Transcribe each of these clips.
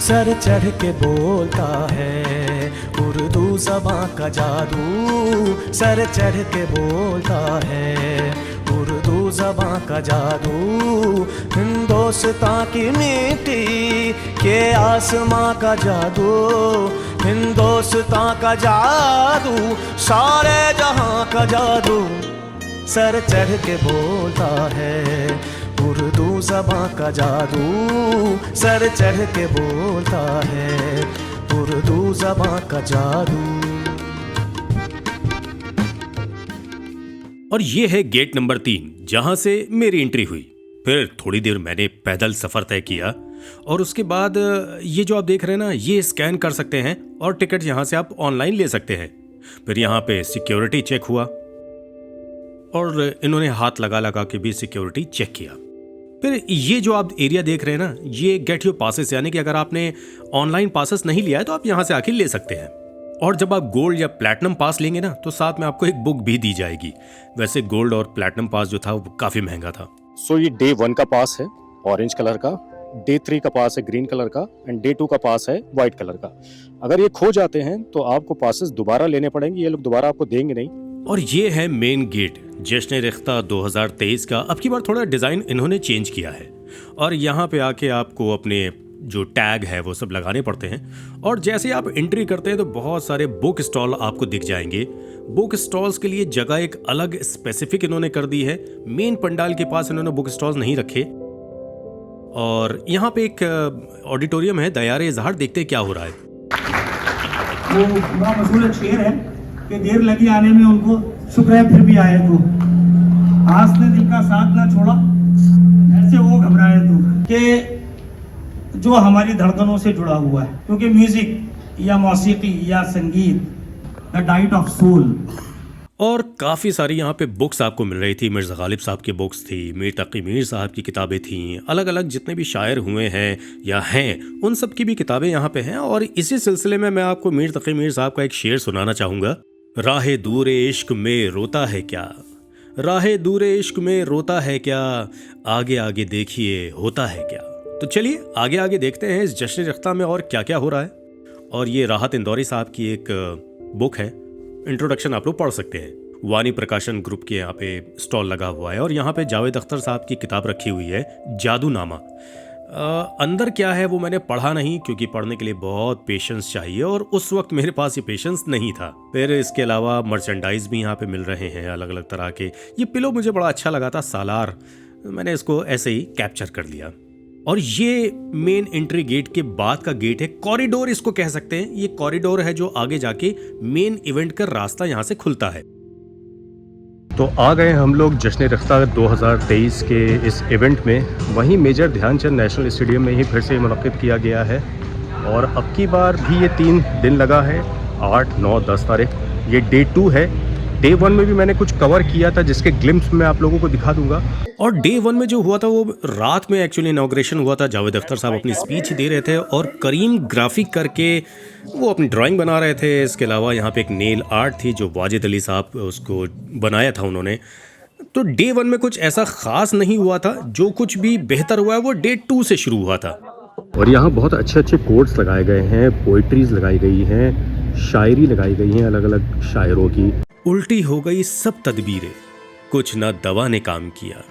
Sir चढ़ के बोलता है उर्दू ज़बां का जादू, सर चढ़ के बोलता है उर्दू ज़बां का जादू। हिंदुस्तान की मिट्टी के आसमां का जादू, हिंदुस्तान का जादू, सारे जहां का जादू, सर चढ़ के बोलता है उर्दू ज़बां का जादू, सर चढ़ के बोलता है उर्दू ज़बां का जादू। और ये है गेट नंबर 3 जहां से मेरी एंट्री हुई। फिर थोड़ी देर मैंने पैदल सफ़र तय किया और उसके बाद ये जो आप देख रहे हैं ना, ये स्कैन कर सकते हैं और टिकट यहाँ से आप ऑनलाइन ले सकते हैं। फिर यहाँ पे सिक्योरिटी चेक हुआ और इन्होंने हाथ लगा लगा के भी सिक्योरिटी चेक किया। फिर ये जो आप एरिया देख रहे हैं ना, ये गेट योर पासेस, यानी कि अगर आपने ऑनलाइन पासेस नहीं लिया है तो आप यहाँ से आके ले सकते हैं। और जब आप गोल्ड या प्लैटिनम पास लेंगे ना तो साथ में आपको एक बुक भी दी जाएगी। वैसे गोल्ड और प्लैटिनम पास जो था वो काफ़ी महंगा था। सो ये डे 1 का पास है ऑरेंज कलर का, डे 3 का पास है ग्रीन कलर का एंड डे 2 का पास है व्हाइट कलर का। अगर ये खो जाते हैं तो आपको पासेस दोबारा लेने पड़ेंगे, ये लोग दोबारा आपको देंगे नहीं। और ये है मेन गेट जश्न रिख्ता 2023 का। अब की बार थोड़ा डिज़ाइन इन्होंने चेंज किया है और यहाँ पे आके आपको अपने जो टैग है वो सब लगाने पड़ते हैं। और जैसे आप एंट्री करते हैं तो बहुत सारे बुक स्टॉल आपको दिख जाएंगे। बुक स्टॉल्स के लिए जगह एक अलग स्पेसिफिक इन्होंने कर दी है। मेन पंडाल के पास इन्होंने बुक स्टॉल्स नहीं रखे। और यहाँ पे एक ऑडिटोरियम है, दयारे इजहार, देखते हैं क्या हो रहा है। वो बड़ा मशहूर शेर है कि देर लगी आने में उनको, शुक्र है फिर भी आए तो, आस ने दिल का साथ ना छोड़ा, ऐसे वो घबराए तो, कि जो हमारी धड़कनों से जुड़ा हुआ है। क्योंकि म्यूजिक या मौसीकी या संगीत, द डाइट ऑफ सोल। और काफ़ी सारी यहाँ पे बुक्स आपको मिल रही थी। मिर्ज़ा गालिब साहब की बुक्स थी, मीर तकी मीर साहब की किताबें थीं, अलग अलग जितने भी शायर हुए हैं या हैं उन सब की भी किताबें यहाँ पे हैं। और इसी सिलसिले में मैं आपको मीर तकी मीर साहब का एक शेर सुनाना चाहूँगा। राहे दूरे इश्क में रोता है क्या, राहे दूरे इश्क में रोता है क्या, आगे आगे देखिए होता है क्या। तो चलिए आगे आगे देखते हैं इस जश्न रिख्ता में और क्या क्या हो रहा है। और ये राहत इंदौरी साहब की एक बुक है, इंट्रोडक्शन आप लोग पढ़ सकते हैं। वानी प्रकाशन ग्रुप के यहाँ पे स्टॉल लगा हुआ है और यहाँ पे जावेद अख्तर साहब की किताब रखी हुई है, जादूनामा। अंदर क्या है वो मैंने पढ़ा नहीं क्योंकि पढ़ने के लिए बहुत पेशेंस चाहिए और उस वक्त मेरे पास ये पेशेंस नहीं था। फिर इसके अलावा मर्चेंडाइज भी यहाँ पे मिल रहे हैं अलग अलग तरह के। ये पिलो मुझे बड़ा अच्छा लगा था, सालार, मैंने इसको ऐसे ही कैप्चर कर लिया। और ये मेन एंट्री गेट के बाद का गेट है, कॉरिडोर इसको कह सकते हैं। ये कॉरिडोर है जो आगे जाके मेन इवेंट का रास्ता यहाँ से खुलता है। तो आ गए हम लोग जश्न रिख्ता 2023 के इस इवेंट में। वहीं मेजर ध्यानचंद नेशनल स्टेडियम में ही फिर से मुनक्किद किया गया है और अब की बार भी ये 3 दिन लगा है, 8, 9, 10 तारीख। ये डे 2 है। डे 1 में भी मैंने कुछ कवर किया था जिसके ग्लिम्स मैं आप लोगों को दिखा दूंगा। और डे 1 में जो हुआ था वो रात में एक्चुअली इनॉग्रेशन हुआ था। जावेद अख्तर साहब अपनी स्पीच दे रहे थे और करीम ग्राफिक करके वो अपनी ड्राइंग बना रहे थे। इसके अलावा यहाँ पे एक नेल आर्ट थी जो वाजिद अली साहब उसको बनाया था उन्होंने। तो डे 1 में कुछ ऐसा खास नहीं हुआ था। जो कुछ भी बेहतर हुआ है वो डे 2 से शुरू हुआ था। और यहाँ बहुत अच्छे अच्छे कोट्स लगाए गए हैं, पोइट्रीज लगाई गई हैं, शायरी लगाई गई हैं अलग अलग शायरों की। उल्टी हो गई सब तदबीरें, कुछ ना दवा ने काम किया,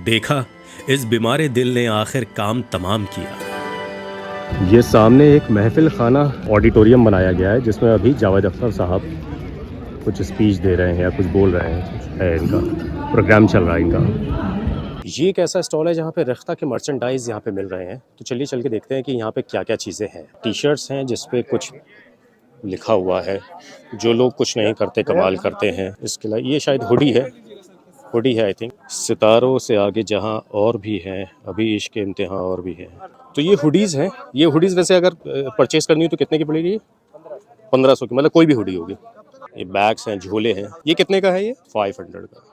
देखा इस बीमारे दिल ने आखिर काम तमाम किया। ये सामने एक महफिल खाना ऑडिटोरियम बनाया गया है जिसमें अभी जावेद अख्तर साहब कुछ स्पीच दे रहे हैं या कुछ बोल रहे हैं, कुछ है इनका प्रोग्राम चल रहा है इनका। ये एक ऐसा स्टॉल है जहाँ पे रिख्ता के मर्चेंडाइज यहाँ पे मिल रहे हैं। तो चलिए चल के देखते हैं कि यहाँ पे क्या क्या चीज़ें हैं। टी शर्ट्स हैं जिसपे कुछ लिखा हुआ है, जो लोग कुछ नहीं करते कमाल करते हैं। इसके अलावा ये शायद हुडी है आई थिंक। सितारों से आगे जहां और भी हैं, अभी इश्क के इम्तिहान और भी हैं। तो ये हुडीज़ हैं। ये हुडीज़ वैसे अगर परचेस करनी हो तो कितने की पड़ेगी? 1500 की, मतलब कोई भी हुडी होगी। ये बैग्स हैं, झोले हैं। ये कितने का है? ये 500 का।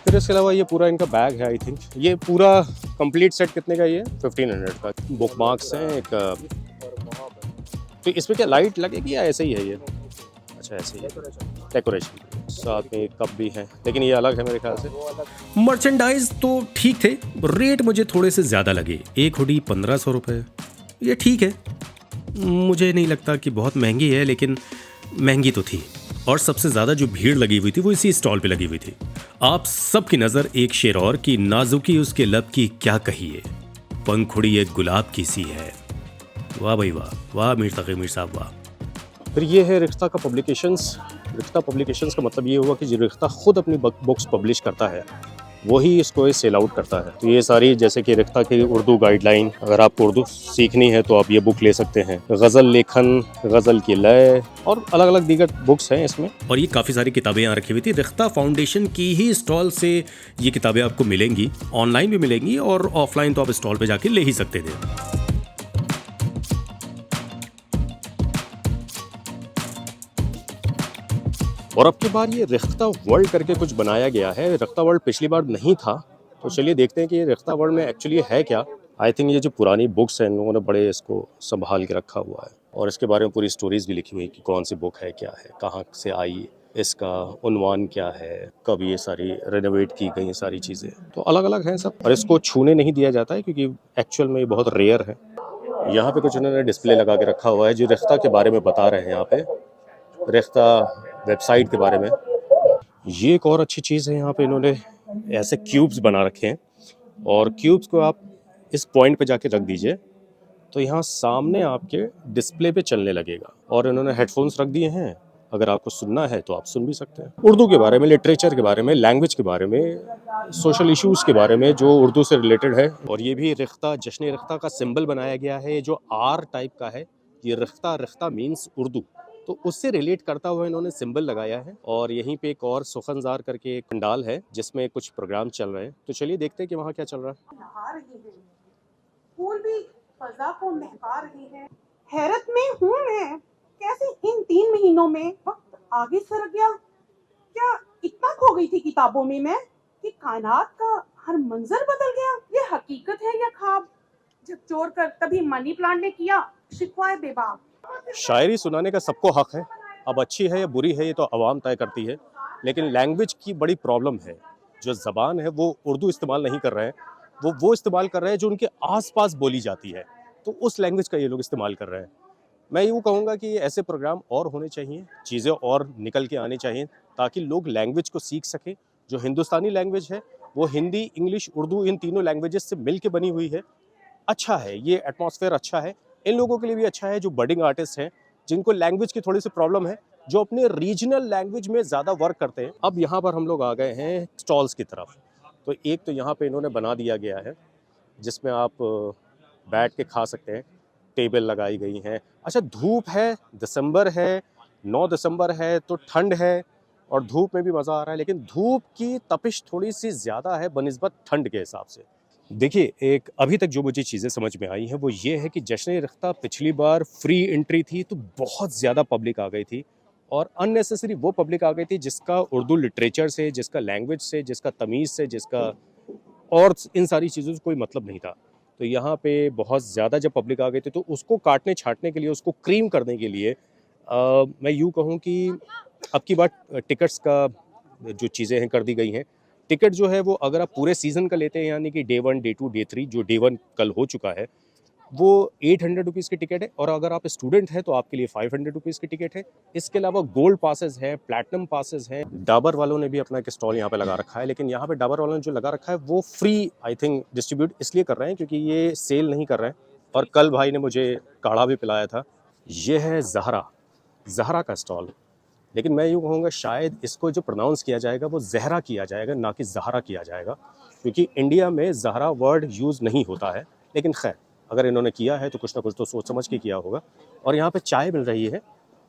फिर इसके अलावा ये पूरा इनका बैग है आई थिंक। ये पूरा कंप्लीट सेट कितने का? ये 1500 का। बुक मार्क्स हैं एक। तो इसमें क्या लाइट लगेगी या ऐसे ही है ये? अच्छा ऐसे ही है, डेकोरेशन। साथ में कप भी हैं, लेकिन ये अलग है मेरे ख्याल से। मर्चेंडाइज तो ठीक थे, रेट मुझे थोड़े से ज़्यादा लगे। एक हुडी 1500 रुपये, ये ठीक है, मुझे नहीं लगता कि बहुत महंगी है, लेकिन महंगी तो थी। और सबसे ज़्यादा जो भीड़ लगी हुई थी वो इसी स्टॉल पे लगी हुई थी। आप सबकी नज़र एक शेर और की, नाजुकी उसके लब की क्या कहिए, पंखुड़ी एक गुलाब की सी है। वाह भाई वाह, वाह मीर तकी मीर साहब वाह। फिर ये है रिख्ता का पब्लिकेशंस। रिख्ता पब्लिकेशंस का मतलब ये हुआ कि जो रिख्ता खुद अपनी बुक्स पब्लिश करता है वही इसको सेल आउट करता है। तो ये सारी, जैसे कि रिख्ता की उर्दू गाइडलाइन, अगर आपको उर्दू सीखनी है तो आप ये बुक ले सकते हैं। गज़ल लेखन, गज़ल की लय और अलग अलग दीगर बुक्स हैं इसमें। और ये काफ़ी सारी किताबें यहाँ रखी हुई थी। रिख्ता फाउंडेशन की ही स्टॉल से ये किताबें आपको मिलेंगी, ऑनलाइन भी मिलेंगी और ऑफलाइन तो आप स्टॉल पे जाके ले ही सकते थे। और अब की बार ये रिख्ता वर्ल्ड करके कुछ बनाया गया है। रिख्ता वर्ल्ड पिछली बार नहीं था, तो चलिए देखते हैं कि ये रिख्ता वर्ल्ड में एक्चुअली है क्या। आई थिंक ये जो पुरानी बुक्स हैं इन लोगों ने बड़े इसको संभाल के रखा हुआ है, और इसके बारे में पूरी स्टोरीज भी लिखी हुई है कि कौन सी बुक है, क्या है, कहाँ से आई, इसका उन्वान क्या है, कब ये सारी रेनोवेट की गई सारी चीज़ें, तो अलग अलग हैं सब। और इसको छूने नहीं दिया जाता है क्योंकि एक्चुअल में ये बहुत रेयर है। यहाँ पे कुछ इन्होंने डिस्प्ले लगा के रखा हुआ है जो रिख्ता के बारे में बता रहे हैं। यहाँ पे रिख्ता वेबसाइट के बारे में। ये एक और अच्छी चीज़ है, यहाँ पे इन्होंने ऐसे क्यूब्स बना रखे हैं, और क्यूब्स को आप इस पॉइंट पे जाके रख दीजिए तो यहाँ सामने आपके डिस्प्ले पे चलने लगेगा। और इन्होंने हेडफोन्स रख दिए हैं, अगर आपको सुनना है तो आप सुन भी सकते हैं। उर्दू के बारे में, लिटरेचर के बारे में, लैंग्वेज के बारे में, सोशल इश्यूज़ के बारे में जो उर्दू से रिलेटेड है। और ये भी रिख्ता, जश्न रिख्ता का सिंबल बनाया गया है जो आर टाइप का है। ये रिख्ता, रिख्ता मीन्स उर्दू, तो उससे रिलेट करता हुआ इन्होंने सिंबल लगाया है। और यहीं पे एक और सुखनजार करके एक पंडाल है जिसमें कुछ प्रोग्राम चल रहे हैं, तो चलिए देखते हैं कि वहाँ क्या चल रहा है। नहा रही है, फूल भी फजा को महका रहे हैं। हैरत में हूँ मैं, कैसे इन 3 महीनों में वक्त आगे सर गया। क्या इतना खो गई थी किताबों में मैं कि कायनात का हर मंजर बदल गया। ये हकीकत है या ख्वाब, झकझोर कर तभी मनी प्लांट ने किया शिकवा बेबाक। शायरी सुनाने का सबको हक है, अब अच्छी है या बुरी है ये तो आवाम तय करती है, लेकिन लैंग्वेज की बड़ी प्रॉब्लम है। जो ज़बान है वो उर्दू इस्तेमाल नहीं कर रहे हैं, वो इस्तेमाल कर रहे हैं जो उनके आसपास बोली जाती है, तो उस लैंग्वेज का ये लोग इस्तेमाल कर रहे हैं। मैं यूँ कहूँगा कि ऐसे प्रोग्राम और होने चाहिए, चीज़ें और निकल के आनी चाहिए ताकि लोग लैंग्वेज को सीख सकें। जो हिंदुस्तानी लैंग्वेज है वो हिंदी, इंग्लिश, उर्दू इन तीनों लैंग्वेजेस से मिल के बनी हुई है। अच्छा है, ये एटमॉस्फेयर अच्छा है, इन लोगों के लिए भी अच्छा है जो बडिंग आर्टिस्ट हैं, जिनको लैंग्वेज की थोड़ी सी प्रॉब्लम है, जो अपने रीजनल लैंग्वेज में ज़्यादा वर्क करते हैं। अब यहाँ पर हम लोग आ गए हैं स्टॉल्स की तरफ। तो एक तो यहाँ पे इन्होंने बना दिया गया है जिसमें आप बैठ के खा सकते हैं, टेबल लगाई गई हैं। अच्छा, धूप है, दिसंबर है, 9 दिसंबर है, तो ठंड है और धूप में भी मज़ा आ रहा है, लेकिन धूप की तपिश थोड़ी सी ज़्यादा है बनिस्बत ठंड के हिसाब से। देखिए, एक अभी तक जो मुझे चीज़ें समझ में आई हैं वो ये है कि जश्न रिख्ता पिछली बार फ्री एंट्री थी तो बहुत ज़्यादा पब्लिक आ गई थी, और अननेसेसरी वो पब्लिक आ गई थी जिसका उर्दू लिटरेचर से, जिसका लैंग्वेज से, जिसका तमीज़ से, जिसका और इन सारी चीज़ों से कोई मतलब नहीं था। तो यहाँ पे बहुत ज़्यादा जब पब्लिक आ गई थी तो उसको काटने छाटने के लिए, उसको क्रीम करने के लिए मैं यूँ कहूँ कि अब की बार टिकट्स का जो चीज़ें हैं कर दी गई हैं। टिकट जो है वो अगर आप पूरे सीज़न का लेते हैं, यानी कि डे 1, डे 2, डे 3, जो डे 1 कल हो चुका है वो 800 रुपीज़ की टिकट है, और अगर आप स्टूडेंट हैं तो आपके लिए 500 रुपीज़ की टिकट है। इसके अलावा गोल्ड पासेस हैं, प्लैटिनम पासेस हैं। डाबर वालों ने भी अपना एक स्टॉल यहाँ पे लगा रखा है, लेकिन यहाँ पे डाबर वालों ने जो लगा रखा है वो फ्री आई थिंक डिस्ट्रीब्यूट इसलिए कर रहे हैं क्योंकि ये सेल नहीं कर रहे हैं। और कल भाई ने मुझे काढ़ा भी पिलाया था। ये है ज़हरा का स्टॉल, लेकिन मैं यूँ कहूँगा शायद इसको जो प्रोनाउंस किया जाएगा वो ज़हरा किया जाएगा, ना कि ज़हरा किया जाएगा, क्योंकि इंडिया में ज़हरा वर्ड यूज़ नहीं होता है। लेकिन खैर, अगर इन्होंने किया है तो कुछ ना कुछ तो सोच समझ के किया होगा। और यहाँ पे चाय मिल रही है,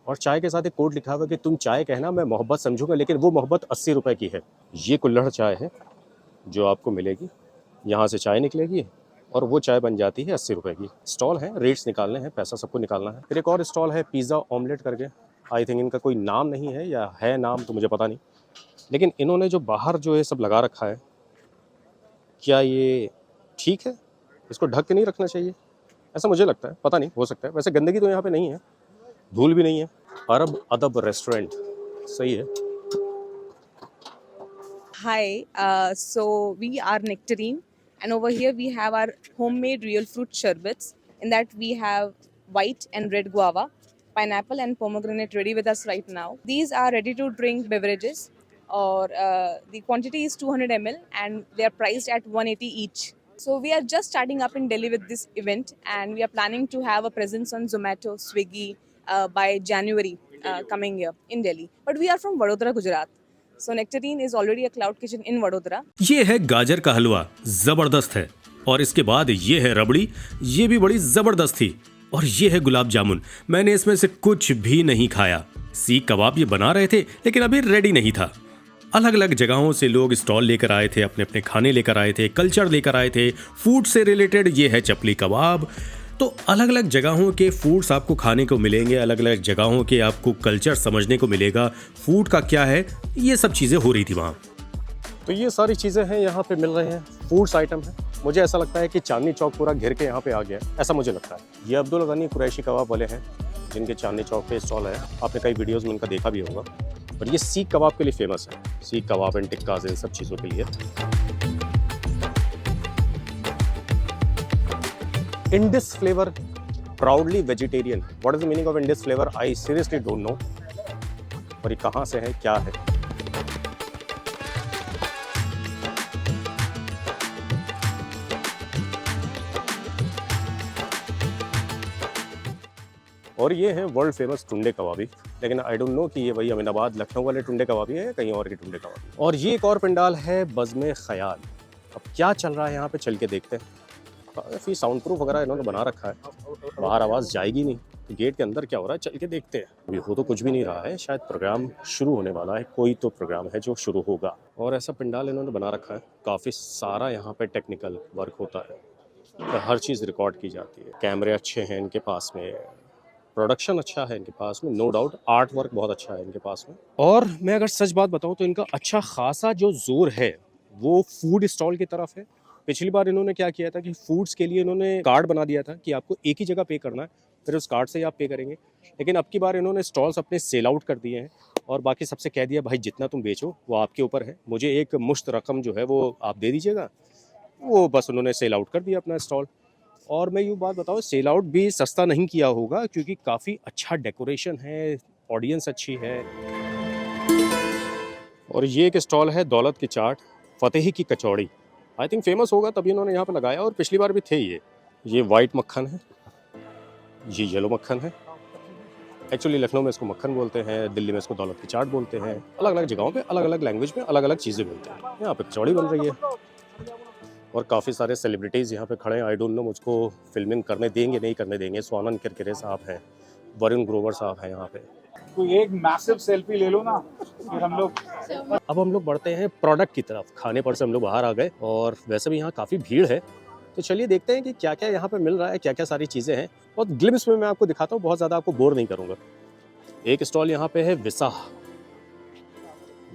और चाय के साथ एक कोड लिखा हुआ है कि तुम चाय कहना, मैं मोहब्बत समझूंगा, लेकिन वो मोहब्बत 80 रुपये की है। ये कुल्हड़ चाय है जो आपको मिलेगी, यहाँ से चाय निकलेगी और वो चाय बन जाती है 80 रुपये की। स्टॉल है, रेट्स निकालने हैं, पैसा सबको निकालना है। फिर एक और स्टॉल है पिज़्ज़ा ऑमलेट करके, आई थिंक इनका कोई नाम नहीं है, या है नाम तो मुझे पता नहीं, लेकिन इन्होंने जो बाहर जो है सब लगा रखा है, क्या ये ठीक है? इसको ढक के नहीं रखना चाहिए, ऐसा मुझे लगता है, पता नहीं, हो सकता है। वैसे गंदगी तो यहाँ पे नहीं है, धूल भी नहीं है। अरब अदब रेस्टोरेंट, सही है। Hi, so we are Nectarine, and over here we have our homemade real fruit sherbets. In that we have white and red guava, pineapple, and pomegranate ready with us right now. These are ready to drink beverages, or the quantity is 200 ml, and they are priced at 180 each. So we are just starting up in Delhi with this event, and we are planning to have a presence on Zomato, Swiggy by January coming year in Delhi. But we are from Vadodara, Gujarat. So Nectarine is already a cloud kitchen in Vadodara. ये है गाजर का हलवा, जबरदस्त है। और इसके बाद ये है रबड़ी, ये भी बड़ी जबरदस्त थी। और ये है गुलाब जामुन, मैंने इसमें से कुछ भी नहीं खाया। सीख कबाब ये बना रहे थे लेकिन अभी रेडी नहीं था। अलग अलग जगहों से लोग स्टॉल लेकर आए थे, अपने अपने खाने लेकर आए थे, कल्चर लेकर आए थे, फूड से रिलेटेड। ये है चपली कबाब। तो अलग अलग जगहों के फूड्स आपको खाने को मिलेंगे, अलग अलग जगहों के आपको कल्चर समझने को मिलेगा। फूड का क्या है, ये सब चीज़ें हो रही थी वहाँ। तो ये सारी चीज़ें हैं यहाँ पे मिल रहे हैं, फूड्स आइटम है। मुझे ऐसा लगता है कि चांदनी चौक पूरा घिर के यहाँ पे आ गया है, ऐसा मुझे लगता है। ये अब्दुल गनी कुरैशी कबाब वाले हैं, जिनके चांदनी चौक पे स्टॉल है। आपने कई वीडियोज़ में उनका देखा भी होगा। और ये सीख कबाब के लिए फेमस है, सीख कबाब एंड टिक्काज, इन सब चीज़ों के लिए। Indus flavour, proudly vegetarian. What is the meaning of Indus flavour? I seriously don't know. और ये कहाँ से है, क्या है? और ये है वर्ल्ड फेमस टुंडे कबाबी, लेकिन आई डोंट नो कि ये वही अमीनाबाद लखनऊ वाले टुंडे कबाबी है या कहीं और के टुंडे कबाबी। और ये एक और पंडाल है, बज़्म ख्याल। अब क्या चल रहा है यहाँ पे, चल के देखते हैं। काफ़ी साउंड प्रूफ वगैरह इन्होंने बना रखा है, बाहर आवाज़ जाएगी नहीं। तो गेट के अंदर क्या हो रहा है, चल के देखते हैं। अभी हो तो कुछ भी नहीं रहा है, शायद प्रोग्राम शुरू होने वाला है, कोई तो प्रोग्राम है जो शुरू होगा। और ऐसा पंडाल इन्होंने बना रखा है, काफ़ी सारा यहाँ पे टेक्निकल वर्क होता है, तो हर चीज़ रिकॉर्ड की जाती है। कैमरे अच्छे हैं इनके पास में, प्रोडक्शन अच्छा है इनके पास में, नो डाउट। आर्ट वर्क बहुत अच्छा है इनके पास में। और मैं अगर सच बात बताऊं तो इनका अच्छा खासा जो जोर है वो फूड स्टॉल की तरफ है। पिछली बार इन्होंने क्या किया था कि फूड्स के लिए इन्होंने कार्ड बना दिया था कि आपको एक ही जगह पे करना है, फिर उस कार्ड से ही आप पे करेंगे। लेकिन अब की बार इन्होंने स्टॉल्स अपने सेल आउट कर दिए हैं और बाकी सबसे कह दिया भाई जितना तुम बेचो वो आपके ऊपर है, मुझे एक मुश्त रकम जो है वो आप दे दीजिएगा। वो बस उन्होंने सेल आउट कर दिया अपना स्टॉल। और मैं यूँ बात बताऊँ, सेल आउट भी सस्ता नहीं किया होगा, क्योंकि काफ़ी अच्छा डेकोरेशन है, ऑडियंस अच्छी है। और ये एक स्टॉल है दौलत की चाट, फतेही की कचौड़ी। आई थिंक फेमस होगा तभी इन्होंने यहाँ पे लगाया, और पिछली बार भी थे ये वाइट मक्खन है, ये येलो मक्खन है। एक्चुअली लखनऊ में इसको मक्खन बोलते हैं, दिल्ली में इसको दौलत की चाट बोलते हैं। अलग अलग जगहों पे अलग अलग लैंग्वेज में अलग अलग चीज़ें बोलते हैं। यहाँ पे कचौड़ी बन रही है और काफ़ी सारे सेलिब्रिटीज़ यहाँ पे खड़े हैं। आई डोंट नो मुझको फिल्मिंग करने देंगे नहीं करने देंगे। स्वानंद किरकिरे साहब हैं, वरुण ग्रोवर साहब हैं यहाँ पे। तो एक मैसिव सेल्फी ले लो ना, फिर हम लोग। अब हम लोग बढ़ते हैं प्रोडक्ट की तरफ। खाने पर से हम लोग बाहर आ गए और वैसे भी यहाँ काफ़ी भीड़ है, तो चलिए देखते हैं कि क्या क्या यहाँ पे मिल रहा है, क्या क्या सारी चीज़ें हैं। और ग्लिम्स में मैं आपको दिखाता हूँ, बहुत ज़्यादा आपको बोर नहीं करूँगा। एक स्टॉल यहाँ पे है विसाह।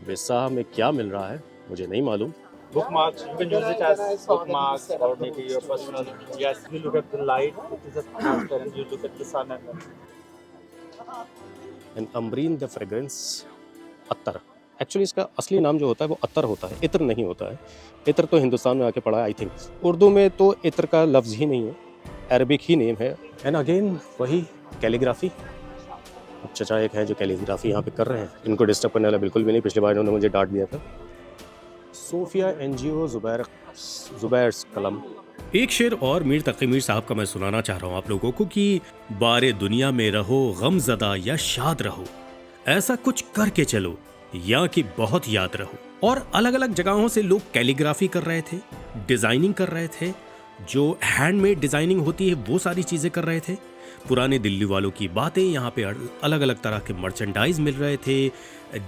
विसाह में क्या मिल रहा है मुझे नहीं मालूम। Bookmarks, you can use it as bookmarks or maybe your personal. Yes, you look at the light, it is a transparent. You look at the sun and Ambreen the fragrance अत्तर। एक्चुअली इसका असली नाम जो होता है वो अत्तर होता है, इत्र नहीं होता है। इत्र तो हिंदुस्तान में आके पड़ा है आई थिंक। उर्दू में तो इत्र का लफ्ज़ ही नहीं है, अरबिक ही नेम है। एंड अगेन वही कैलीग्राफी। चचा एक है जो कैलीग्राफी यहाँ पे कर रहे हैं, इनको डिस्टर्ब करने वाला बिल्कुल भी नहीं। पिछली बार इन्होंने मुझे डांट दिया था। सोफिया एनजीओ जुबैर कलम। एक शेर और मीर तकी मीर साहब का मैं सुनाना चाह रहा हूँ आप लोगों को कि बारे दुनिया में रहो गमज़दा या शाद रहो, ऐसा कुछ करके चलो या कि बहुत याद रहो। और अलग अलग जगहों से लोग कैलीग्राफी कर रहे थे, डिज़ाइनिंग कर रहे थे, जो हैंडमेड डिज़ाइनिंग होती है वो सारी चीज़ें कर रहे थे। पुराने दिल्ली वालों की बातें, यहाँ पे अलग अलग तरह के मर्चेंडाइज मिल रहे थे,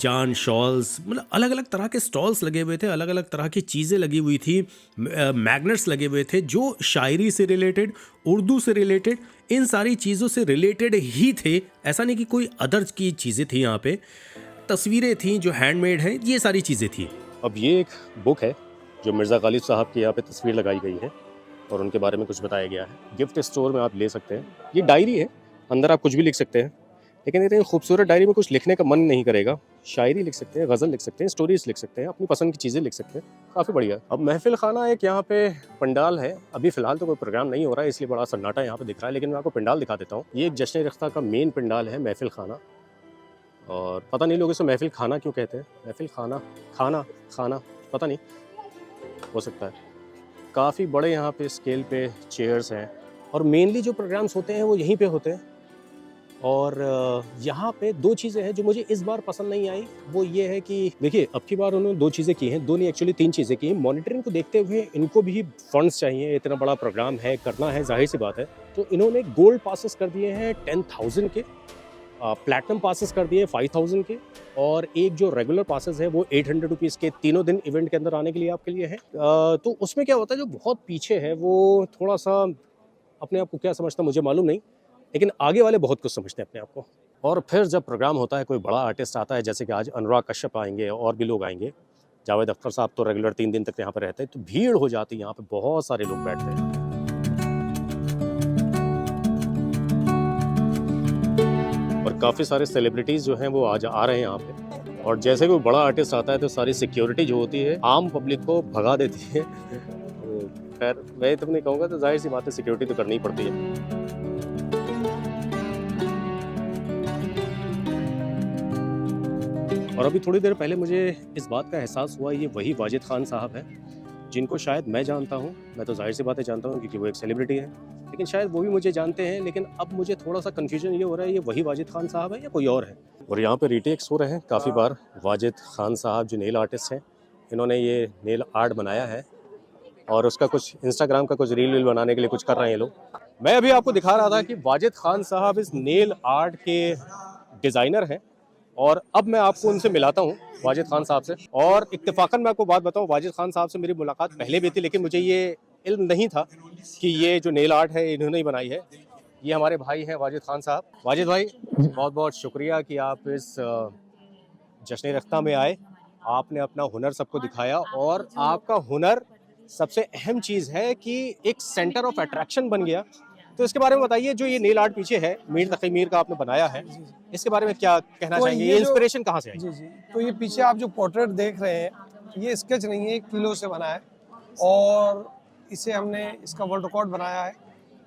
जान शॉल्स, मतलब अलग अलग तरह के स्टॉल्स लगे हुए थे, अलग अलग तरह की चीज़ें लगी हुई थी, मैग्नेट्स लगे हुए थे जो शायरी से रिलेटेड, उर्दू से रिलेटेड, इन सारी चीज़ों से रिलेटेड ही थे। ऐसा नहीं कि कोई अदर की चीज़ें थी। यहाँ पे तस्वीरें थी जो हैंडमेड हैं, ये सारी चीज़ें थी। अब ये एक बुक है जो मिर्ज़ा गालिब साहब की यहाँ पे तस्वीर लगाई गई है और उनके बारे में कुछ बताया गया है। गिफ्ट स्टोर में आप ले सकते हैं। ये डायरी है, अंदर आप कुछ भी लिख सकते हैं, लेकिन इतनी खूबसूरत डायरी में कुछ लिखने का मन नहीं करेगा। शायरी लिख सकते हैं, गज़ल लिख सकते हैं, स्टोरीज लिख सकते हैं, अपनी पसंद की चीज़ें लिख सकते हैं। काफ़ी बढ़िया। अब महफिल खाना एक यहाँ पे पंडाल है। अभी फ़िलहाल तो कोई प्रोग्राम नहीं हो रहा है, इसलिए बड़ा सन्नाटा यहाँ पे दिख रहा है, लेकिन मैं आपको पंडाल दिखा देता हूँ। ये एक जश्न रख्ता का मेन पंडाल है, महफिल खाना। और पता नहीं लोग इसे महफिल खाना क्यों कहते हैं। महफिल खाना, खाना, खाना, पता नहीं, हो सकता है। काफ़ी बड़े यहाँ पे स्केल पे चेयर्स हैं और मेनली जो प्रोग्राम्स होते हैं वो यहीं पे होते हैं। और यहाँ पे दो चीज़ें हैं जो मुझे इस बार पसंद नहीं आई। वो ये है कि देखिए, अब की बार उन्होंने दो चीज़ें की हैं, दो नहीं एक्चुअली तीन चीज़ें की हैं। मॉनिटरिंग को देखते हुए इनको भी फंड्स चाहिए, इतना बड़ा प्रोग्राम है, करना है, जाहिर सी बात है। तो इन्होंने गोल्ड पासेस कर दिए हैं 10,000 के, प्लैटिनम पासेस कर दिए 5,000 के, और एक जो रेगुलर पासेस है वो 800 रुपीज़ के, तीनों दिन इवेंट के अंदर आने के लिए आपके लिए है। तो उसमें क्या होता है, जो बहुत पीछे है वो थोड़ा सा अपने आप को क्या समझता मुझे मालूम नहीं, लेकिन आगे वाले बहुत कुछ समझते हैं अपने आप को। और फिर जब प्रोग्राम होता है, कोई बड़ा आर्टिस्ट आता है, जैसे कि आज अनुराग कश्यप आएंगे और भी लोग आएंगे, जावेद अख्तर साहब तो रेगुलर 3 दिन तक यहाँ पर रहते हैं, तो भीड़ हो जाती है यहाँ पे, बहुत सारे लोग बैठते हैं। और काफ़ी सारे सेलिब्रिटीज़ जो हैं वो आज आ रहे हैं यहाँ पे। और जैसे कोई बड़ा आर्टिस्ट आता है तो सारी सिक्योरिटी जो होती है आम पब्लिक को भगा देती है। तो खैर मैं तो नहीं कहूँगा, तो जाहिर सी बात है सिक्योरिटी तो करनी ही पड़ती है। और अभी थोड़ी देर पहले मुझे इस बात का एहसास हुआ, ये वही वाजिद खान साहब हैं जिनको शायद मैं जानता हूँ। मैं तो जाहिर सी बात है जानता हूँ क्योंकि वो एक सेलिब्रिटी है, लेकिन शायद वो भी मुझे जानते हैं। लेकिन अब मुझे थोड़ा सा कन्फ्यूजन ये हो रहा है, ये वही वाजिद खान साहब है या कोई और है। और यहाँ पे रीटेक्स हो रहे हैं काफ़ी बार। वाजिद खान साहब जो नेल आर्टिस्ट हैं, इन्होंने ये नेल आर्ट बनाया है और उसका कुछ इंस्टाग्राम का कुछ रील बनाने के लिए कुछ कर रहे हैं ये लोग। मैं अभी आपको दिखा रहा था कि वाजिद खान साहब इस नेल आर्ट के डिज़ाइनर हैं, और अब मैं आपको उनसे मिलाता हूँ, वाजिद खान साहब से। और इत्तेफाकन मैं आपको बात बताऊँ, वाजिद खान साहब से मेरी मुलाकात पहले भी थी, लेकिन मुझे ये इल्म नहीं था कि ये जो नेल आर्ट है इन्होंने ही बनाई है। ये हमारे भाई हैं वाजिद खान साहब। वाजिद भाई, बहुत बहुत शुक्रिया कि आप इस जश्न रख्ता में आए, आपने अपना हुनर सबको दिखाया, और आपका हुनर सबसे अहम चीज़ है कि एक सेंटर ऑफ अट्रैक्शन बन गया। तो इसके बारे में बताइए, जो ये नेल आर्ट पीछे है, मीर तकी मीर का आपने बनाया है, इसके बारे में क्या कहना चाहेंगे? ये इंस्पिरेशन कहाँ से आई? जी, तो ये पीछे आप जो पोर्ट्रेट देख रहे हैं, ये स्केच नहीं है, किलो से बना है, और इसे हमने इसका वर्ल्ड रिकॉर्ड बनाया है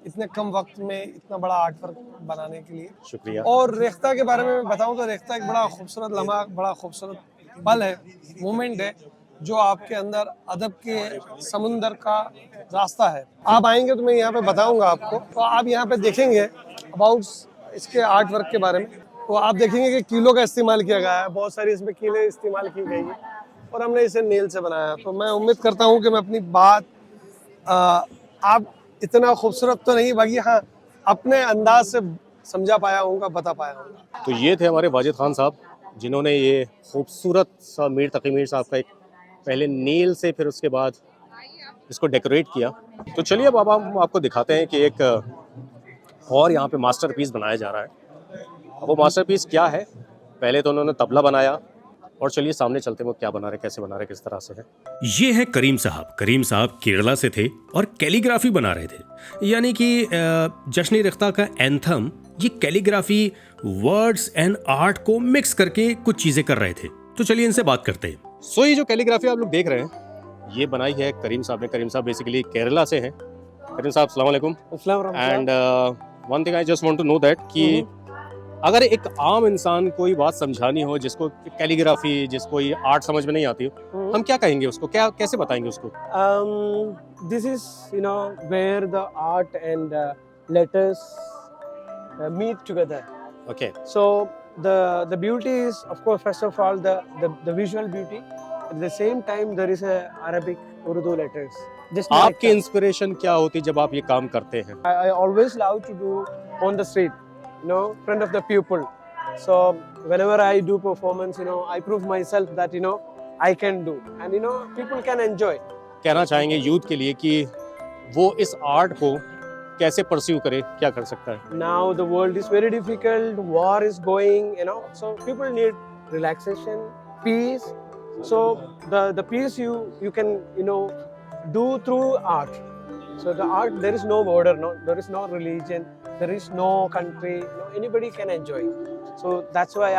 इतने कम वक्त में इतना बड़ा आर्ट वर्क बनाने के लिए। शुक्रिया। और रेख्ता के बारे में बताऊं तो रेख्ता एक बड़ा खूबसूरत लम्हा, बड़ा खूबसूरत पल है, मोमेंट है, जो आपके अंदर अदब के समुंदर का रास्ता है। आप आएंगे तो मैं यहाँ पे बताऊंगा आपको, तो आप यहाँ पे देखेंगे अबाउट इसके आर्ट वर्क के बारे में, तो आप देखेंगे कि कीलों का इस्तेमाल किया गया है, बहुत सारी इसमें कीलें इस्तेमाल की गई है, और हमने इसे नेल से बनाया। तो मैं उम्मीद करता हूँ कि मैं अपनी बात आप इतना खूबसूरत तो नहीं, बाकी हाँ अपने अंदाज से समझा पाया हूँ, बता पाया हूँ। तो ये थे हमारे वाजिद खान साहब, जिन्होंने ये खूबसूरत सा मीर तकी मीर साहब का एक पहले नेल से, फिर उसके बाद इसको डेकोरेट किया। तो चलिए अब हम आपको दिखाते हैं कि एक और यहाँ पे मास्टरपीस बनाया जा रहा है। अब वो मास्टरपीस क्या है? पहले तो उन्होंने तबला बनाया, और चलिए सामने चलते हैं वो क्या बना रहे, कैसे बना रहे, किस तरह से है। ये है करीम साहब। करीम साहब केरला से थे और कैलीग्राफी बना रहे थे, यानी कि जश्न रख्ता का एंथम, ये कैलीग्राफी, वर्ड्स एंड आर्ट को मिक्स करके कुछ चीजें कर रहे थे। तो चलिए इनसे बात करते हैं। सो ये जो कैलीग्राफी आप लोग देख रहे हैं, ये बनाई है करीम साहब ने। करीम साहब बेसिकली केरला से हैं। करीम साहब अस्सलाम वालेकुम। And one thing I just want to know that कि अगर एक आम इंसान कोई बात समझानी हो, जिसको कैलीग्राफी, जिसको ये आर्ट समझ में नहीं आती हो, हम क्या कहेंगे उसको, क्या कैसे बताएंगे उसको? This is, you know, where the art and letters meet together. Okay. So the beauty is, of course, first of all the visual beauty. At the same time, there is a Arabic Urdu letters. Just like आपकी inspiration क्या होती जब आप ये काम करते हैं? I always love to do on the street, you know, in front of the people. So whenever I do performance, you know, I prove myself that, you know, I can do, and you know, people can enjoy. कहना चाहेंगे youth के लिए कि वो इस art को कैसे pursue करे, क्या कर सकता है? Now the world is very difficult, war is going, you know, so people need relaxation, peace. So the peace you can, you know, do through art. So the art, there is no border, no, there is no religion, there is no country, no, anybody can enjoy. So that's why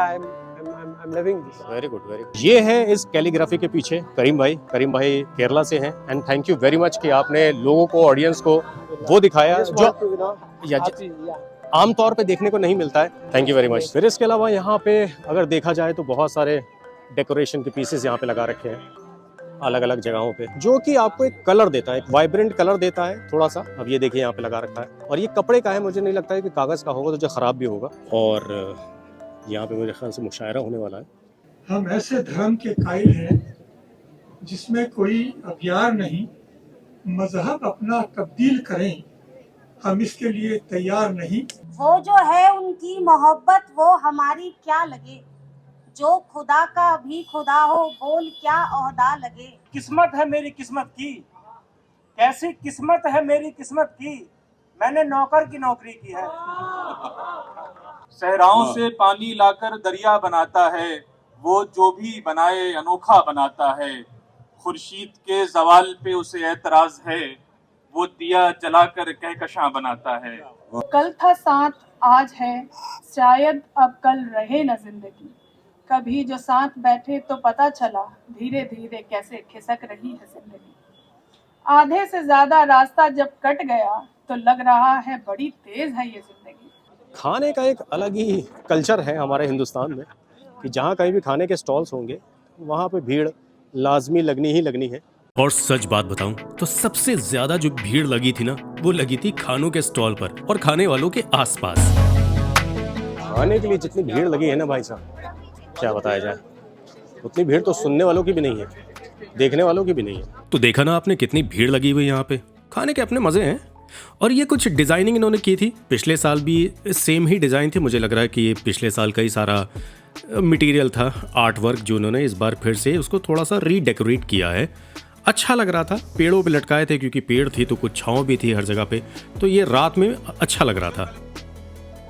I am living this. Very good, very good. ये है इस calligraphy के पीछे करीम भाई केरला से हैं, and thank you very much कि आपने लोगों को, ऑडियंस को वो दिखाया जो आमतौर पे देखने को नहीं मिलता है। Thank you very much. फिर इसके अलावा यहाँ पे अगर देखा जाए तो बहुत सारे डेकोरेशन के पीसेस यहाँ पे लगा रखे हैं अलग अलग जगहों पे, जो कि आपको एक कलर देता है, एक वाइब्रेंट कलर देता है थोड़ा सा। अब ये देखिए यहाँ पे लगा रखा है, और ये कपड़े का है, मुझे नहीं लगता है कि कागज़ का होगा तो जो ख़राब भी होगा। और यहाँ पे मेरे ख्याल से मुशायरा होने वाला है। हम ऐसे धर्म के कायल हैं जिसमें कोई अभियान नहीं, मजहब अपना तब्दील करें, हम इसके लिए तैयार नहीं। वो जो है उनकी मोहब्बत वो हमारी क्या लगे, जो खुदा का भी खुदा हो बोल क्या ओहदा लगे। किस्मत है मेरी किस्मत की, कैसी किस्मत है मेरी किस्मत की, मैंने नौकर की नौकरी की है। सहराओं से पानी लाकर दरिया बनाता है, वो जो भी बनाए अनोखा बनाता है। खुर्शीद के जवाल पे उसे एतराज है, वो दिया जलाकर कहकशां बनाता है। कल था साथ आज है, शायद अब कल रहे न जिंदगी। कभी जो साथ बैठे तो पता चला, धीरे धीरे कैसे खिसक रही है जिंदगी। आधे से ज्यादा रास्ता जब कट गया तो लग रहा है बड़ी तेज है ये जिंदगी। खाने का एक अलग ही कल्चर है हमारे हिंदुस्तान में, कि जहाँ कहीं भी खाने के स्टॉल्स होंगे वहाँ पे भीड़ लाजमी लगनी ही लगनी है। और सच बात बताऊं तो सबसे ज्यादा जो भीड़ लगी थी ना, वो लगी थी खानों के स्टॉल पर और खाने वालों के आसपास। खाने के लिए जितनी भीड़ लगी है ना भाई साहब, क्या बताया जाए, उतनी भीड़ तो सुनने वालों की भी नहीं है, देखने वालों की भी नहीं है। तो देखा ना आपने कितनी भीड़ लगी हुई यहाँ पे। खाने के अपने मजे हैं। और ये कुछ डिजाइनिंग इन्होंने की थी, पिछले साल भी सेम ही डिजाइन थी। मुझे लग रहा है कि ये पिछले साल का ही सारा मटेरियल था, आर्ट वर्क, जो उन्होंने इस बार फिर से उसको थोड़ा सा रीडेकोरेट किया है। अच्छा लग रहा था। पेड़ों पे लटकाए थे क्योंकि पेड़ थी तो कुछ छाँव भी थी हर जगह पे, तो ये रात में अच्छा लग रहा था।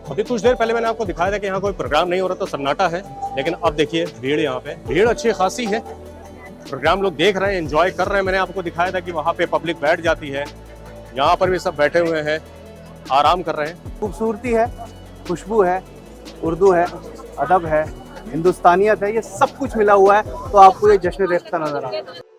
अभी कुछ देर पहले मैंने आपको दिखाया था कि यहाँ कोई प्रोग्राम नहीं हो रहा, तो सन्नाटा है। लेकिन अब देखिए भीड़, यहाँ पे भीड़ अच्छी खासी है, प्रोग्राम लोग देख रहे हैं, एंजॉय कर रहे हैं। मैंने आपको दिखाया था कि वहाँ पे पब्लिक बैठ जाती है, यहाँ पर भी सब बैठे हुए हैं, आराम कर रहे हैं। खूबसूरती है, खुशबू है, उर्दू है, अदब है, हिंदुस्तानियत है, ये सब कुछ मिला हुआ है, तो आपको ये जश्न रेख्ता नजर आता है।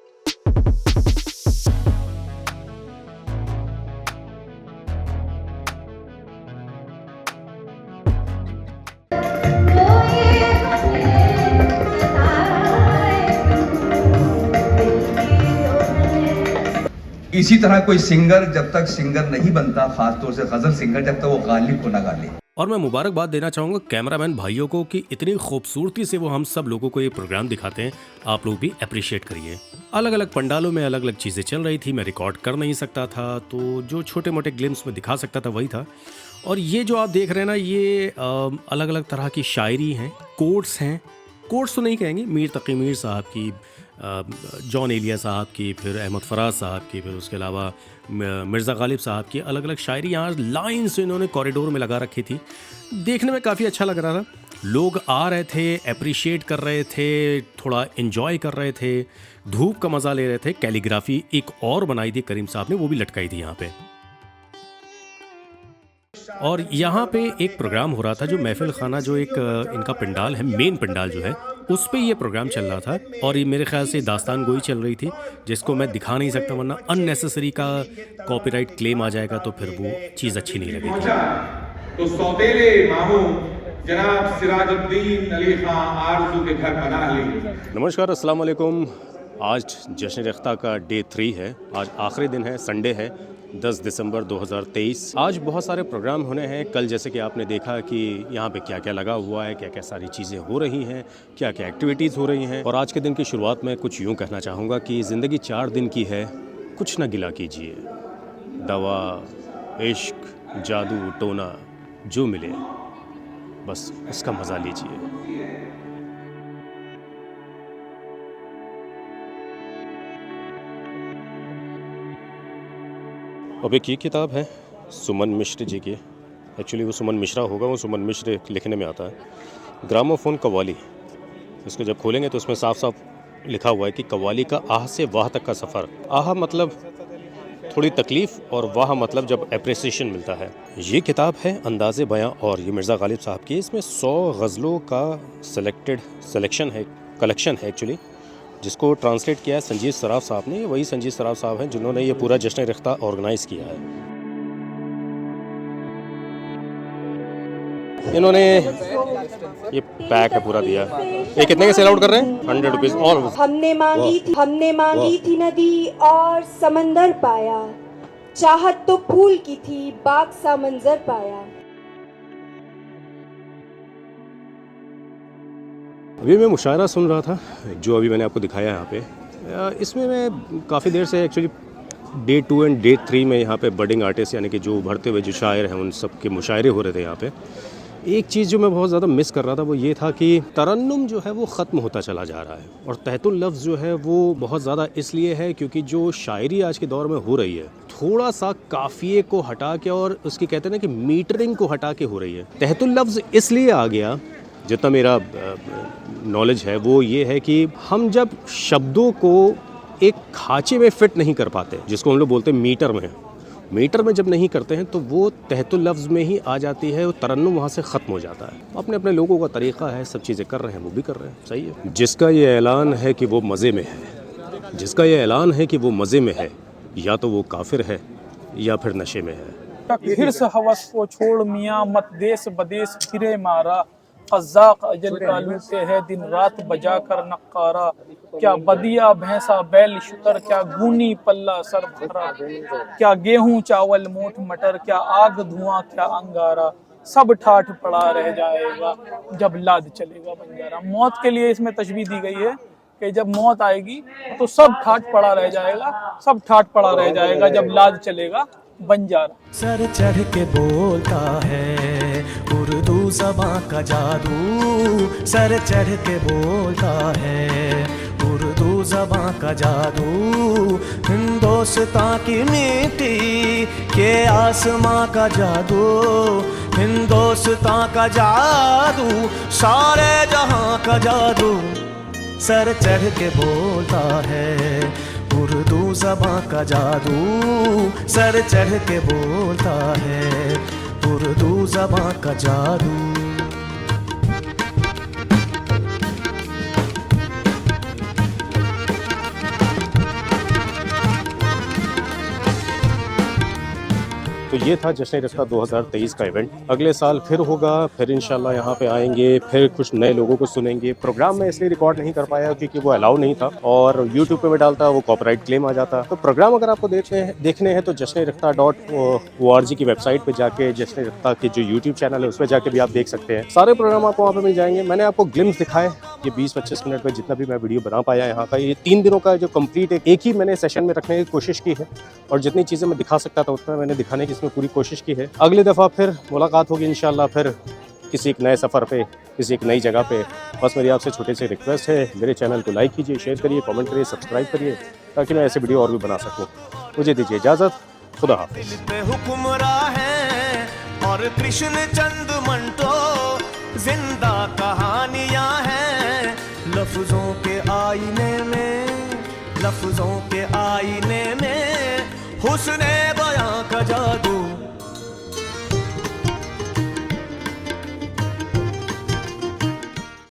इसी तरह कोई सिंगर जब तक सिंगर नहीं बनता, खासतौर से गजल सिंगर, जब तक वो गालिब को ना गा ले। और मैं मुबारकबाद देना चाहूँगा कैमरामैन भाइयों को कि इतनी खूबसूरती से वो हम सब लोगों को ये प्रोग्राम दिखाते हैं। आप लोग भी अप्रिशिएट करिए। अलग अलग पंडालों में अलग अलग चीज़ें चल रही थी, मैं रिकॉर्ड कर नहीं सकता था, तो जो छोटे मोटे ग्लिम्स में दिखा सकता था वही था। और ये जो आप देख रहे हैं ना, ये अलग अलग तरह की शायरी हैं, कोट्स हैं। कोट्स तो नहीं कहेंगे, मीर तकी मीर साहब की, जॉन एलिया साहब की, फिर अहमद फराज साहब की, फिर उसके अलावा मिर्ज़ा गालिब साहब की अलग अलग शायरी यहाँ लाइन से इन्होंने कॉरिडोर में लगा रखी थी। देखने में काफ़ी अच्छा लग रहा था। लोग आ रहे थे, अप्रिशिएट कर रहे थे, थोड़ा इन्जॉय कर रहे थे, धूप का मज़ा ले रहे थे। कैलीग्राफी एक और बनाई थी करीम साहब ने, वो भी लटकाई थी यहाँ पे। और यहाँ पे एक प्रोग्राम हो रहा था जो महफिल खाना, जो एक इनका पंडाल है, मेन पंडाल जो है, उस पे ये प्रोग्राम चल रहा था। और ये मेरे ख्याल से दास्तान गोई चल रही थी, जिसको मैं दिखा नहीं सकता वरना अननेसेसरी का कॉपीराइट क्लेम आ जाएगा, तो फिर वो चीज़ अच्छी नहीं लगेगी। तो सौतेले मामू जनाब सिराजुद्दीन अली खां आरज़ू के घर पनाह ली। नमस्कार, अस्सलाम वालेकुम। आज जश्न रेख्ता का डे 3 है। आज आखिरी दिन है, संडे है, 10 दिसंबर 2023। आज बहुत सारे प्रोग्राम होने हैं। कल जैसे कि आपने देखा कि यहाँ पे क्या क्या लगा हुआ है, क्या क्या सारी चीज़ें हो रही हैं, क्या क्या एक्टिविटीज़ हो रही हैं। और आज के दिन की शुरुआत में कुछ यूँ कहना चाहूँगा कि ज़िंदगी 4 दिन की है, कुछ ना गिला कीजिए। दवा, इश्क, जादू, टोना, जो मिले बस उसका मज़ा लीजिए। अब एक ये किताब है सुमन मिश्र जी की। एक्चुअली वो सुमन मिश्रा होगा, वो सुमन मिश्र लिखने में आता है। ग्रामोफोन कव्वाली। इसको जब खोलेंगे तो उसमें साफ साफ लिखा हुआ है कि कव्वाली का आह से वाह तक का सफ़र। आह मतलब थोड़ी तकलीफ़ और वाह मतलब जब एप्रिसिएशन मिलता है। ये किताब है अंदाज़े बयां और ये मिर्ज़ा गालिब साहब की। इसमें 100 गज़लों का कलेक्शन है एक्चुअली, जिसको ट्रांसलेट किया है संजीव सराफ साहब ने। वही संजीव सराफ साहब हैं जिन्होंने ये पूरा जश्न रिख्ता ऑर्गेनाइज़ किया है। इन्होंने ये पैक है पूरा दिया। ये कितने का सेल आउट कर रहे हैं? 100 रुपीज़। और हमने मांगी थी नदी और समंदर पाया, चाहत तो फूल की थी बाग सा मंजर पाया। अभी मैं मुशायरा सुन रहा था जो अभी मैंने आपको दिखाया यहाँ पे। इसमें मैं काफ़ी देर से एक्चुअली डे 2 एंड डे 3 में यहाँ पे बडिंग आर्टिस्ट यानी कि जो उभरते हुए जो शायर हैं उन सब के मुशायरे हो रहे थे यहाँ पे। एक चीज़ जो मैं बहुत ज़्यादा मिस कर रहा था वो ये था कि तरन्नुम जो है वो ख़त्म होता चला जा रहा है, और तहतुल लफ्ज़ जो है वो बहुत ज़्यादा इसलिए है क्योंकि जो शायरी आज के दौर में हो रही है थोड़ा सा काफ़िए को हटा के और उसकी कहते हैं ना कि मीटरिंग को हटा के हो रही है। तहतुल लफ्ज़ इसलिए आ गया, जितना मेरा नॉलेज है वो ये है कि हम जब शब्दों को एक खाँचे में फ़िट नहीं कर पाते, जिसको हम लोग बोलते हैं मीटर में जब नहीं करते हैं तो वो तहतुल लफ्ज़ में ही आ जाती है, वो तरन्नुम वहाँ से ख़त्म हो जाता है। अपने अपने लोगों का तरीक़ा है, सब चीज़ें कर रहे हैं, वो भी कर रहे हैं, सही है। जिसका ये ऐलान है कि वो मज़े में है, या तो वो काफिर है या फिर नशे में है। हिर्स हवस को छोड़ मियाँ मत देश बदेश फिरे मारा, क़ज़्ज़ाक़ अजल का लूटे है दिन रात बजा कर नक्कारा। क्या बदिया भैंसा बैल शुतर, क्या गूनी पल्ला सर भरा, क्या गेहूं चावल मोट मटर, क्या आग धुआं क्या अंगारा। सब ठाठ पड़ा रह जाएगा जब लाद चलेगा बंजारा। मौत के लिए इसमें तशबीह दी गई है कि जब मौत आएगी तो सब ठाठ पड़ा रह जाएगा जब लाद चलेगा बंजारा। सर चढ़ के बोलता है उर्दू ज़बां का जादू, सर चढ़ के बोलता है उर्दू ज़बां का जादू। हिंदुस्तान की मिट्टी के आसमां का जादू, हिंदुस्तान का जादू, सारे जहां का जादू। सर चढ़ के बोलता है उर्दू ज़बां का जादू, सर चढ़ के बोलता है उर्दू ज़बां का जादू। तो ये था जश्न रिश्ता 2023 का इवेंट। अगले साल फिर होगा, फिर इंशाल्लाह यहाँ पे आएंगे, फिर कुछ नए लोगों को सुनेंगे। प्रोग्राम में इसलिए रिकॉर्ड नहीं कर पाया क्योंकि वो अलाउ नहीं था और यूट्यूब पे मैं डालता वो कॉपीराइट क्लेम आ जाता। तो प्रोग्राम अगर आपको देखने हैं तो jashn-e-rikhta.org की वेबसाइट पे जाके जश्न रिख्ता के जो यूट्यूब चैनल है उस पर जाके भी आप देख सकते हैं। सारे प्रोग्राम आपको वहाँ पे मिल जाएंगे। मैंने आपको ग्लिम्स दिखाए ये 20-25 मिनट में जितना भी मैं वीडियो बना पाया यहाँ का। ये 3 दिनों का जो कंप्लीट एक ही मैंने सेशन में रखने की कोशिश की है और जितनी चीज़ें मैं दिखा सकता था उतना मैंने दिखाने की इसमें पूरी कोशिश की है। अगली दफ़ा फिर मुलाकात होगी इंशाल्लाह, फिर किसी एक नए सफ़र पे, किसी एक नई जगह पे। बस मेरी आपसे छोटे से रिक्वेस्ट है, मेरे चैनल को लाइक कीजिए, शेयर करिए, कमेंट करिए, सब्सक्राइब करिए ताकि मैं ऐसे वीडियो और भी बना सकूँ। मुझे दीजिए इजाज़त, खुदा हाफ़िज़। पे हुक्मरां है और कृष्ण चंद मंटो, जिंदा कहानियां हैं लफ्जों के आईने में, लफ्जों के आईने में हुस्न